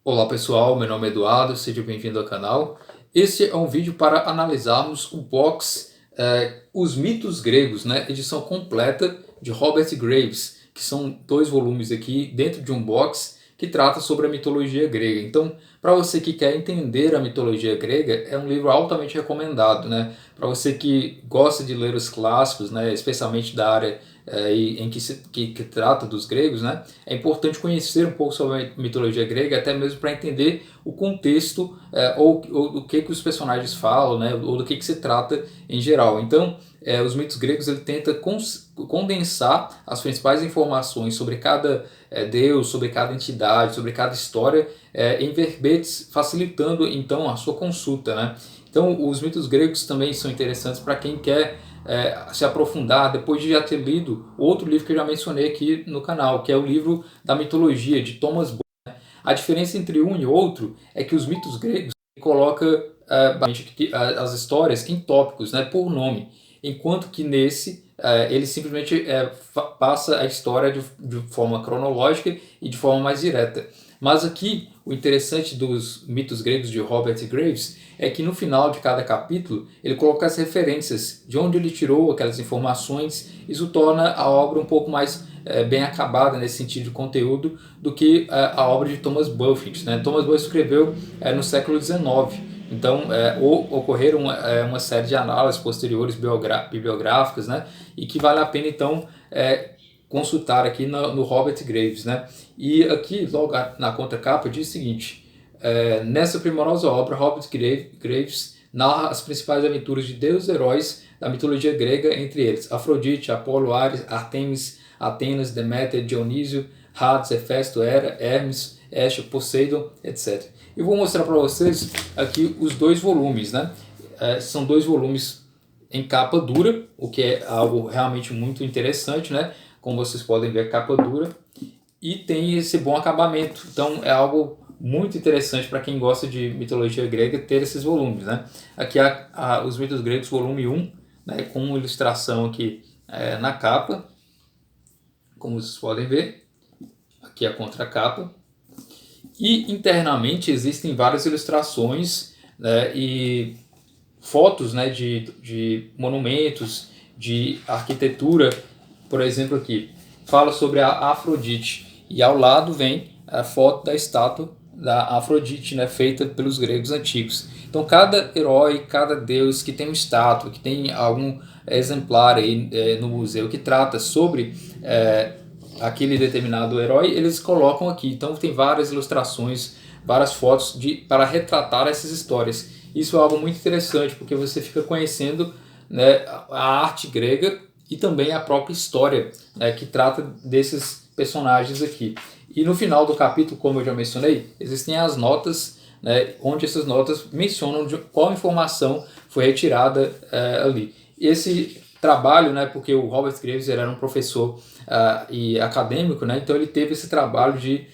Olá pessoal, meu nome é Eduardo, seja bem-vindo ao canal. Este é um vídeo para analisarmos o box Os Mitos Gregos, né? Edição completa de Robert Graves, que são 2 volumes aqui dentro de um box que trata sobre a mitologia grega. Então, para você que quer entender a mitologia grega, é um livro altamente recomendado, né? Para você que gosta de ler os clássicos, né? Especialmente da área em que trata dos gregos, né? É importante conhecer um pouco sobre a mitologia grega, até mesmo para entender o contexto ou do que os personagens falam, né? Ou do que se trata em geral. Então, os mitos gregos ele tenta condensar as principais informações sobre cada deus, sobre cada entidade, sobre cada história em verbetes, facilitando então a sua consulta, né? Então, os mitos gregos também são interessantes para quem quer se aprofundar depois de já ter lido outro livro que eu já mencionei aqui no canal, que é o livro da mitologia de Thomas Boyle. A diferença entre um e outro é que os mitos gregos coloca as histórias em tópicos, né, por nome, enquanto que nesse ele simplesmente passa a história de forma cronológica e de forma mais direta. Mas aqui, o interessante dos mitos gregos de Robert Graves é que no final de cada capítulo ele coloca as referências de onde ele tirou aquelas informações. Isso torna a obra um pouco mais bem acabada nesse sentido de conteúdo do que a obra de Thomas Buffett, né? Thomas Buffett escreveu no século XIX. Então, ocorreram uma série de análises posteriores bibliográficas, né? E que vale a pena, então, consultar aqui no Robert Graves, né? E aqui, logo na contracapa, diz o seguinte: nessa primorosa obra, Robert Graves narra as principais aventuras de deuses e heróis da mitologia grega, entre eles Afrodite, Apolo, Ares, Artemis, Atenas, Deméter, Dionísio, Hades, Hefesto, Hera, Hermes, Hestia, Poseidon, etc. E vou mostrar para vocês aqui os 2 volumes, né? São 2 volumes em capa dura, o que é algo realmente muito interessante, né? Como vocês podem ver, capa dura, e tem esse bom acabamento. Então é algo muito interessante para quem gosta de mitologia grega ter esses volumes, né? Aqui há os mitos gregos, volume 1, né? Com uma ilustração aqui na capa, como vocês podem ver. Aqui a contracapa. E internamente existem várias ilustrações, né, e fotos, né, de monumentos, de arquitetura. Por exemplo, aqui fala sobre a Afrodite e ao lado vem a foto da estátua da Afrodite, né, feita pelos gregos antigos. Então cada herói, cada deus que tem uma estátua, que tem algum exemplar aí no museu que trata sobre aquele determinado herói, eles colocam aqui. Então tem várias ilustrações, várias fotos para retratar essas histórias. Isso é algo muito interessante, porque você fica conhecendo, né, a arte grega e também a própria história, né, que trata desses personagens aqui. E no final do capítulo, como eu já mencionei, existem as notas, né, onde essas notas mencionam qual informação foi retirada ali. Esse trabalho, né, porque o Robert Graves era um professor e acadêmico, né, então ele teve esse trabalho de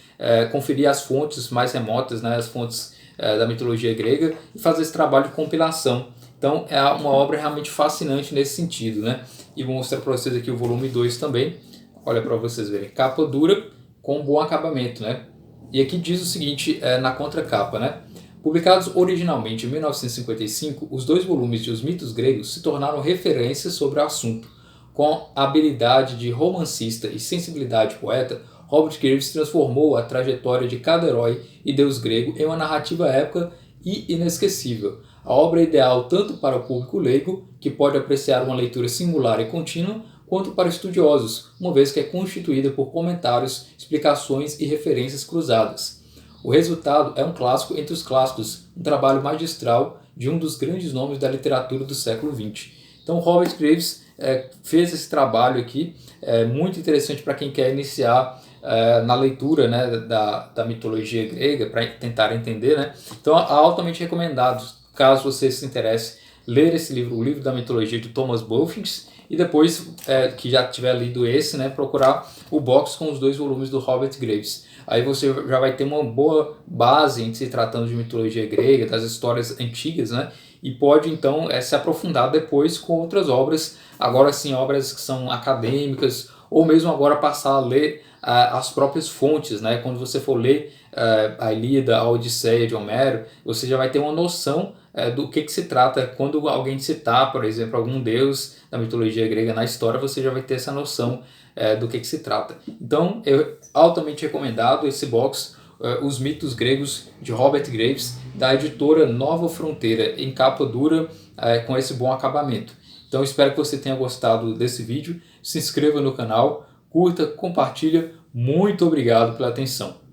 conferir as fontes mais remotas, né, as fontes da mitologia grega, e fazer esse trabalho de compilação. Então é uma obra realmente fascinante nesse sentido, né? E vou mostrar para vocês aqui o volume 2 também. Olha para vocês verem, capa dura com bom acabamento, né? E aqui diz o seguinte na contracapa, né? Publicados originalmente em 1955, os 2 volumes de Os Mitos Gregos se tornaram referências sobre o assunto. Com habilidade de romancista e sensibilidade poeta, Robert Graves transformou a trajetória de cada herói e deus grego em uma narrativa épica e inesquecível. A obra é ideal tanto para o público leigo, que pode apreciar uma leitura singular e contínua, quanto para estudiosos, uma vez que é constituída por comentários, explicações e referências cruzadas. O resultado é um clássico entre os clássicos, um trabalho magistral de um dos grandes nomes da literatura do século XX. Então, Robert Graves fez esse trabalho aqui, muito interessante para quem quer iniciar na leitura, né, da mitologia grega, para tentar entender, né? Então, é altamente recomendado, caso você se interesse, ler esse livro, o livro da mitologia de Thomas Buffett, e depois que já tiver lido esse, né, procurar o box com os 2 volumes do Robert Graves. Aí você já vai ter uma boa base em se tratando de mitologia grega, das histórias antigas, né? E pode então se aprofundar depois com outras obras, agora sim obras que são acadêmicas, ou mesmo agora passar a ler as próprias fontes, né? Quando você for ler a Ilíada, a Odisseia de Homero, você já vai ter uma noção do que se trata. Quando alguém citar, por exemplo, algum deus da mitologia grega na história, você já vai ter essa noção do que se trata. Então, eu altamente recomendado esse box, Os Mitos Gregos, de Robert Graves, da editora Nova Fronteira, em capa dura, com esse bom acabamento. Então, espero que você tenha gostado desse vídeo. Se inscreva no canal, curta, compartilha. Muito obrigado pela atenção.